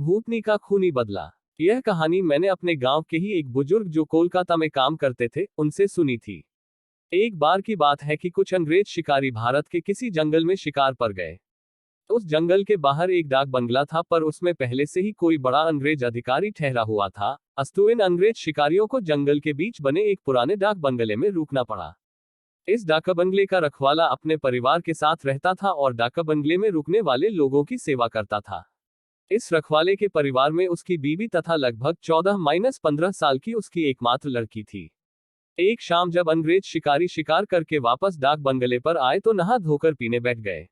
भूतनी का खूनी बदला। यह कहानी मैंने अपने गांव के ही एक बुजुर्ग जो कोलकाता में काम करते थे उनसे सुनी थी। एक बार की बात है कि कुछ अंग्रेज शिकारी भारत के किसी जंगल में शिकार पर गए। उस जंगल के बाहर एक डाक बंगला था, पर उसमें पहले से ही कोई बड़ा अंग्रेज अधिकारी ठहरा हुआ था। अस्तु इन अंग्रेज शिकारियों को जंगल के बीच बने एक पुराने डाक बंगले में रुकना पड़ा। इस डाक बंगले का रखवाला अपने परिवार के साथ रहता था और डाक बंगले में रुकने वाले लोगों की सेवा करता था। इस रखवाले के परिवार में उसकी बीवी तथा लगभग 14-15 साल की उसकी एकमात्र लड़की थी। एक शाम जब अंग्रेज शिकारी शिकार करके वापस डाक बंगले पर आए तो नहा धोकर पीने बैठ गए।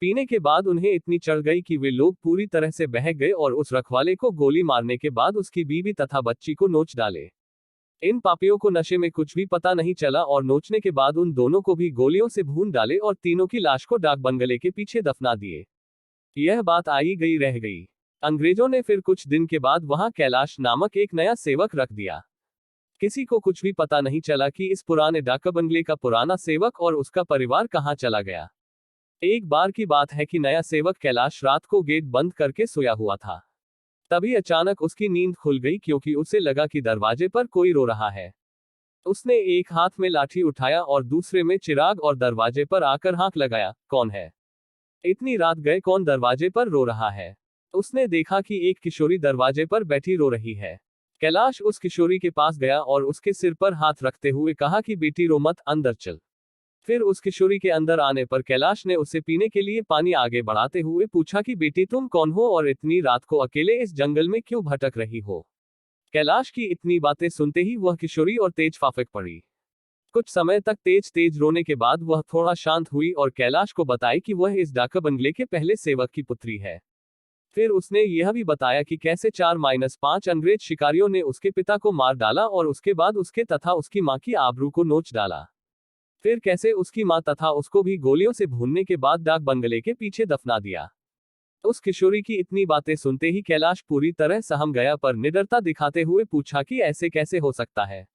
पीने के बाद उन्हें इतनी चढ़ गई कि वे लोग पूरी तरह से बहक गए और उस रखवाले को गोली मारने के बाद उसकी बीवी तथा बच्ची को नोच डाले। इन पापियों को नशे में कुछ भी पता नहीं चला और नोचने के बाद उन दोनों को भी गोलियों से भून डाले और तीनों की लाश को डाक बंगले के पीछे दफना दिए। यह बात आई गई रह गई। अंग्रेजों ने फिर कुछ दिन के बाद वहां कैलाश नामक एक नया सेवक रख दिया। किसी को कुछ भी पता नहीं चला कि इस पुराने डाक बंगले का पुराना सेवक और उसका परिवार कहां चला गया। एक बार की बात है कि नया सेवक कैलाश रात को गेट बंद करके सोया हुआ था। तभी अचानक उसकी नींद खुल गई क्योंकि उसे लगा कि दरवाजे पर कोई रो रहा है। उसने एक हाथ में लाठी उठाया और दूसरे में चिराग और दरवाजे पर आकर हाथ लगाया, कौन है? इतनी रात गए कौन दरवाजे पर रो रहा है? उसने देखा कि एक किशोरी दरवाजे पर बैठी रो रही है। कैलाश उस किशोरी के पास गया और उसके सिर पर हाथ रखते हुए कहा कि बेटी रो मत, अंदर चल। फिर उस किशोरी के अंदर आने पर कैलाश ने उसे पीने के लिए पानी आगे बढ़ाते हुए पूछा कि बेटी तुम कौन हो और इतनी रात को अकेले इस जंगल में क्यों भटक रही हो? कैलाश की इतनी बातें सुनते ही वह किशोरी और तेज फाफक पड़ी। कुछ समय तक तेज तेज रोने के बाद वह थोड़ा शांत हुई और कैलाश को बताई कि वह इस डाक बंगले के पहले सेवक की पुत्री है। फिर उसने यह भी बताया कि कैसे 4-5 अंग्रेज शिकारियों ने उसके पिता को मार डाला और उसके बाद उसके तथा उसकी मां की आबरू को नोच डाला। फिर कैसे उसकी मां तथा उसको भी गोलियों से भूनने के बाद डाक बंगले के पीछे दफना दिया। उस किशोरी की इतनी बातें सुनते ही कैलाश पूरी तरह सहम गया, पर निडरता दिखाते हुए पूछा कि ऐसे कैसे हो सकता है?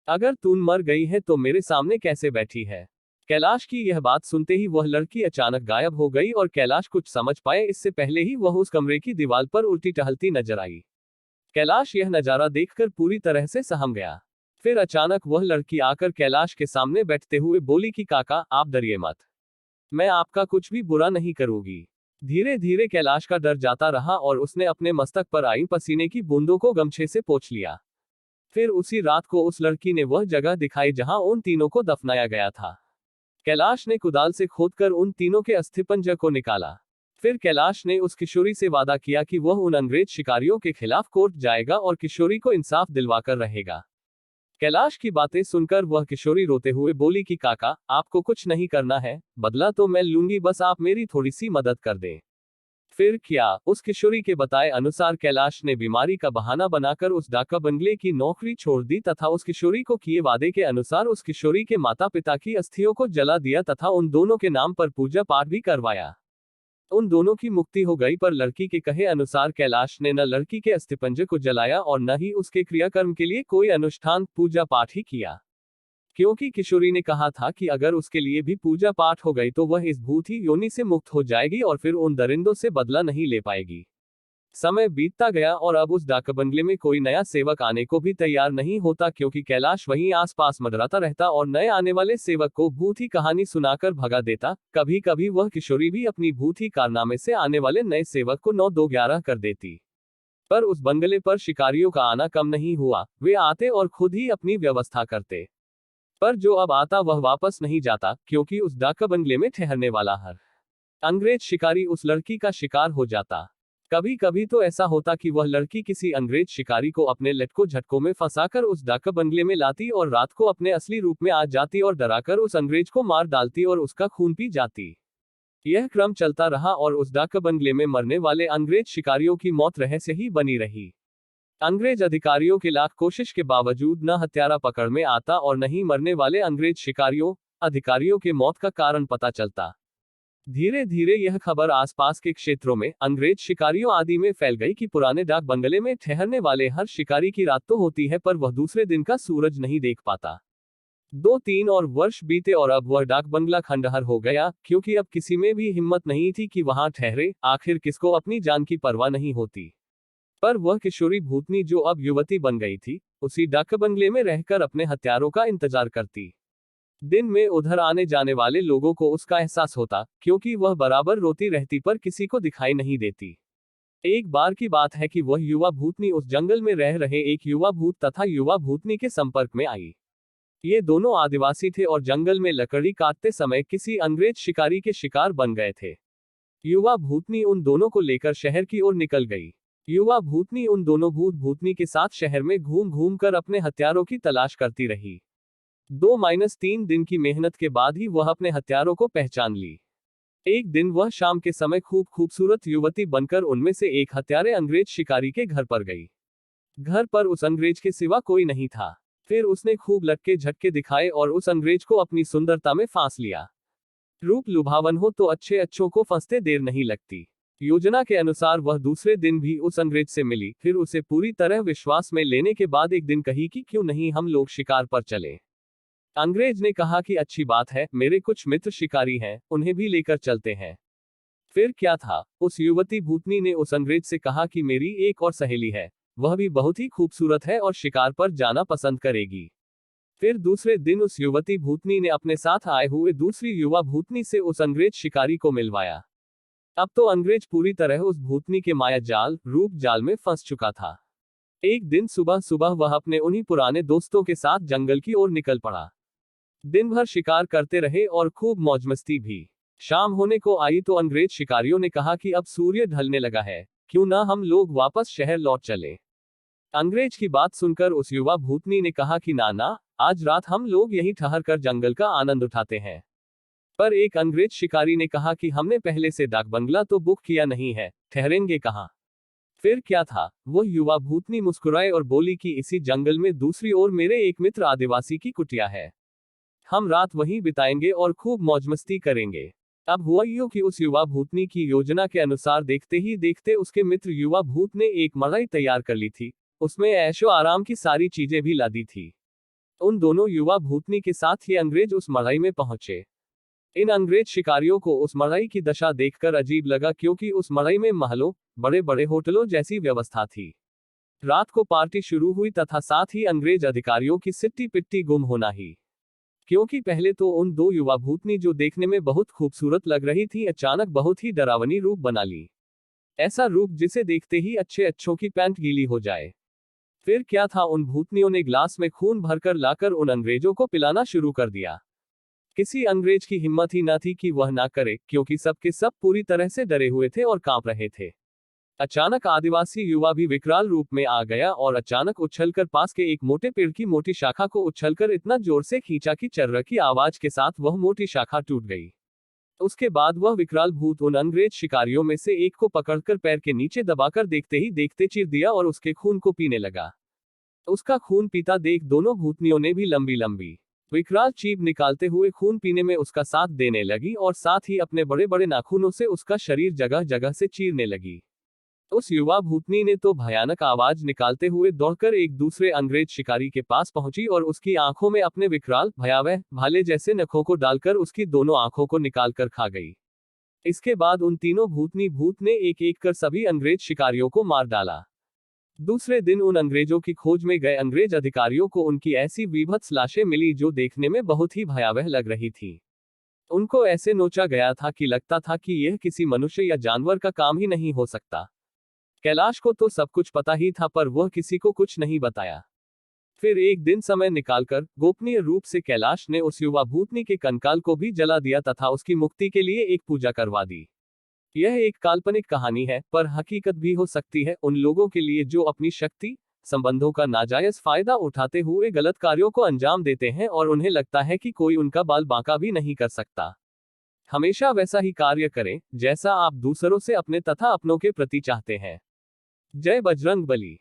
अगर तू मर गई है तो मेरे सामने कैसे बैठी है? कैलाश की यह बात सुनते ही वह लड़की अचानक गायब हो गई और कैलाश कुछ समझ पाए इससे पहले ही वह उस कमरे की दीवार पर उल्टी टहलती नजर आई। कैलाश यह नजारा देखकर पूरी तरह से सहम गया। फिर अचानक वह लड़की आकर कैलाश के सामने बैठते हुए बोली कि काका आप डरिए मत, मैं आपका कुछ भी बुरा नहीं करूंगी। धीरे धीरे कैलाश का डर जाता रहा और उसने अपने मस्तक पर आई पसीने की बूंदों को गमछे से पोंछ लिया। फिर उसी रात को उस लड़की ने वह जगह दिखाई जहां उन तीनों को दफनाया गया था। कैलाश ने कुदाल से खोदकर उन तीनों के अस्थिपंजर को निकाला। फिर कैलाश ने उस किशोरी से वादा किया कि वह उन अंग्रेज शिकारियों के खिलाफ कोर्ट जाएगा और किशोरी को इंसाफ दिलवाकर रहेगा। कैलाश की बातें सुनकर वह किशोरी रोते हुए बोली कि काका आपको कुछ नहीं करना है, बदला तो मैं लूंगी, बस आप मेरी थोड़ी सी मदद कर दें। फिर क्या? उस किशोरी के बताए अनुसार कैलाश ने बीमारी का बहाना बनाकर उस डाक बंगले की नौकरी छोड़ दी तथा उस किशोरी को किए वादे के अनुसार उस किशोरी के माता पिता की अस्थियों को जला दिया तथा उन दोनों के नाम पर पूजा पाठ भी करवाया। उन दोनों की मुक्ति हो गई, पर लड़की के कहे अनुसार कैलाश ने न लड़की के अस्थिपंजर को जलाया और न ही उसके क्रियाकर्म के लिए कोई अनुष्ठान पूजा पाठ ही किया, क्योंकि किशोरी ने कहा था कि अगर उसके लिए भी पूजा पाठ हो गई तो वह इस भूत ही योनि से मुक्त हो जाएगी और फिर उन दरिंदों से बदला नहीं ले पाएगी। समय बीतता गया और अब उस डाक बंगले में कोई नया सेवक आने को भी तैयार नहीं होता, क्योंकि कैलाश वहीं आसपास मंडराता रहता और नए आने वाले सेवक को भूत ही कहानी सुनाकर भगा देता। कभी कभी वह किशोरी भी अपनी भूत ही कारनामे से आने वाले नए सेवक को 9-2-11 कर देती। पर उस बंगले पर शिकारियों का आना कम नहीं हुआ। वे आते और खुद ही अपनी व्यवस्था करते, पर जो अब आता वह वापस नहीं जाता, क्योंकि उस डाक बंगले में ठहरने वाला हर अंग्रेज शिकारी उस लड़की का शिकार हो जाता। कभी कभी तो ऐसा होता कि वह लड़की किसी अंग्रेज शिकारी को अपने लटकों झटकों में फंसाकर उस डाक बंगले में लाती और रात को अपने असली रूप में आ जाती और डराकर उस अंग्रेज को मार डालती और उसका खून पी जाती। यह क्रम चलता रहा और उस डाक बंगले में मरने वाले अंग्रेज शिकारियों की मौत रहस्य ही बनी रही। अंग्रेज अधिकारियों के लाख कोशिश के बावजूद न हत्यारा पकड़ में आता और न ही मरने वाले अंग्रेज शिकारियों अधिकारियों के मौत का कारण पता चलता। धीरे धीरे यह खबर आसपास के क्षेत्रों में अंग्रेज शिकारियों आदि में फैल गई कि पुराने डाक बंगले में ठहरने वाले हर शिकारी की रात तो होती है, पर वह दूसरे दिन का सूरज नहीं देख पाता। 2-3 और वर्ष बीते और अब वह डाक बंगला खंडहर हो गया, क्योंकि अब किसी में भी हिम्मत नहीं थी कि वहां ठहरे। आखिर किसको अपनी जान की परवाह नहीं होती। पर वह किशोरी भूतनी जो अब युवती बन गई थी, उसी डाक बंगले में रहकर अपने हत्यारों का इंतजार करती। दिन में उधर आने जाने वाले लोगों को उसका एहसास होता, क्योंकि वह बराबर रोती रहती पर किसी को दिखाई नहीं देती। एक बार की बात है कि वह युवा भूतनी उस जंगल में रह रहे एक युवा भूत तथा युवा भूतनी के संपर्क में आई। ये दोनों आदिवासी थे और जंगल में लकड़ी काटते समय किसी अंग्रेज शिकारी के शिकार बन गए थे। युवा भूतनी उन दोनों को लेकर शहर की ओर निकल गई। युवा भूतनी उन दोनों भूत भूतनी के साथ शहर में घूम घूम कर अपने हथियारों की तलाश करती रही। 2-3 दिन की मेहनत के बाद ही वह अपने हथियारों को पहचान ली। एक दिन वह शाम के समय खूबसूरत युवती बनकर उनमें से एक हत्यारे अंग्रेज शिकारी के घर पर गई। घर पर उस अंग्रेज के सिवा कोई नहीं था। फिर उसने खूब लटके झटके दिखाए और उस अंग्रेज को अपनी सुंदरता में फांस लिया। रूप लुभावन हो तो अच्छे अच्छों को फंसते देर नहीं लगती। योजना के अनुसार वह दूसरे दिन भी उस अंग्रेज से मिली, फिर उसे पूरी तरह विश्वास में लेने के बाद एक दिन कही कि क्यों नहीं हम लोग शिकार पर चले। अंग्रेज ने कहा कि अच्छी बात है, मेरे कुछ मित्र शिकारी हैं, उन्हें भी लेकर चलते हैं। फिर क्या था, उस युवती भूतनी ने उस अंग्रेज से कहा कि मेरी एक और सहेली है, वह भी बहुत ही खूबसूरत है और शिकार पर जाना पसंद करेगी। फिर दूसरे दिन उस युवती भूतनी ने अपने साथ आए हुए दूसरी युवा भूतनी से उस अंग्रेज शिकारी को मिलवाया। अब तो अंग्रेज पूरी तरह उस भूतनी के माया जाल, रूप जाल में फंस चुका था। एक दिन सुबह सुबह वह अपने उन्हीं पुराने दोस्तों के साथ जंगल की ओर निकल पड़ा। दिन भर शिकार करते रहे और खूब मौज मस्ती भी। शाम होने को आई तो अंग्रेज शिकारियों ने कहा कि अब सूर्य ढलने लगा है, क्यों ना हम लोग वापस शहर लौट चले। अंग्रेज की बात सुनकर उस युवा भूतनी ने कहा कि ना, आज रात हम लोग यहीं ठहर कर जंगल का आनंद उठाते हैं। पर एक अंग्रेज शिकारी ने कहा कि हमने पहले से डाक बंगला तो बुक किया नहीं है, ठहरेंगे कहाँ। फिर क्या था, वो युवा भूतनी मुस्कुराए और बोली कि इसी जंगल में दूसरी ओर मेरे एक मित्र आदिवासी की कुटिया है, हम रात वहीं बिताएंगे और खूब मौज मस्ती करेंगे। अब हुआ यूं कि उस युवा भूतनी की योजना के अनुसार देखते ही देखते उसके मित्र युवा भूत ने एक मड़ई तैयार कर ली थी। उसमें ऐशो आराम की सारी चीजें भी लादी थी। उन दोनों युवा भूतनी के साथ ये अंग्रेज उस मड़ई में पहुंचे। इन अंग्रेज शिकारियों को उस मड़ई की दशा देखकर अजीब लगा, क्योंकि उस मड़ई में महलों, बड़े बड़े होटलों जैसी व्यवस्था थी। रात को पार्टी शुरू हुई तथा साथ ही अंग्रेज अधिकारियों की सिट्टी पिट्टी गुम होना ही। क्योंकि पहले तो उन दो युवा भूतनी जो देखने में बहुत खूबसूरत लग रही थी, अचानक बहुत ही डरावनी रूप बना ली। ऐसा रूप जिसे देखते ही अच्छे अच्छों की पैंट गीली हो जाए। फिर क्या था, उन भूतनियों ने ग्लास में खून भरकर लाकर उन अंग्रेजों को पिलाना शुरू कर दिया। किसी अंग्रेज की हिम्मत ही न थी कि वह ना करे, क्योंकि सबके सब पूरी तरह से डरे हुए थे और कांप रहे थे। अचानक आदिवासी युवा भी विकराल रूप में आ गया और अचानक उछलकर पास के एक मोटे पेड़ की मोटी शाखा को उछलकर इतना जोर से खींचा कि चर्र की आवाज के साथ वह मोटी शाखा टूट गई। उसके बाद वह विकराल भूत उन अंग्रेज शिकारियों में से एक को पकड़कर पैर के नीचे दबाकर देखते ही देखते चीर दिया और उसके खून को पीने लगा। उसका खून पीता देख दोनों भूतनियों ने भी लंबी लंबी विकराल चीख निकालते हुए खून पीने में उसका साथ देने लगी और साथ ही अपने बड़े बड़े नाखूनों से उसका शरीर जगह जगह से चीरने लगी। उस युवा भूतनी ने तो भयानक आवाज निकालते हुए दौड़कर एक दूसरे अंग्रेज शिकारी के पास पहुंची और उसकी आंखों में अपने विकराल भयावह भाले जैसे नखों को डालकर उसकी दोनों आंखों को निकाल कर खा गई। इसके बाद उन तीनों भूतनी भूत ने एक एक कर सभी अंग्रेज शिकारियों को मार डाला। दूसरे दिन उन अंग्रेजों की खोज में गए अंग्रेज अधिकारियों को उनकी ऐसी विभत्स लाशें मिली जो देखने में बहुत ही भयावह लग रही थी। उनको ऐसे नोचा गया था कि लगता था कि यह किसी मनुष्य या जानवर का काम ही नहीं हो सकता। कैलाश को तो सब कुछ पता ही था, पर वह किसी को कुछ नहीं बताया। फिर एक दिन समय निकालकर गोपनीय रूप से कैलाश ने उस युवा भूतनी के कंकाल को भी जला दिया तथा उसकी मुक्ति के लिए एक पूजा करवा दी। यह एक काल्पनिक कहानी है, पर हकीकत भी हो सकती है उन लोगों के लिए जो अपनी शक्ति संबंधों का नाजायज फायदा उठाते हुए गलत कार्यों को अंजाम देते हैं और उन्हें लगता है कि कोई उनका बाल बांका भी नहीं कर सकता। हमेशा वैसा ही कार्य करें जैसा आप दूसरों से अपने तथा अपनों के प्रति चाहते हैं। जय बजरंग बली।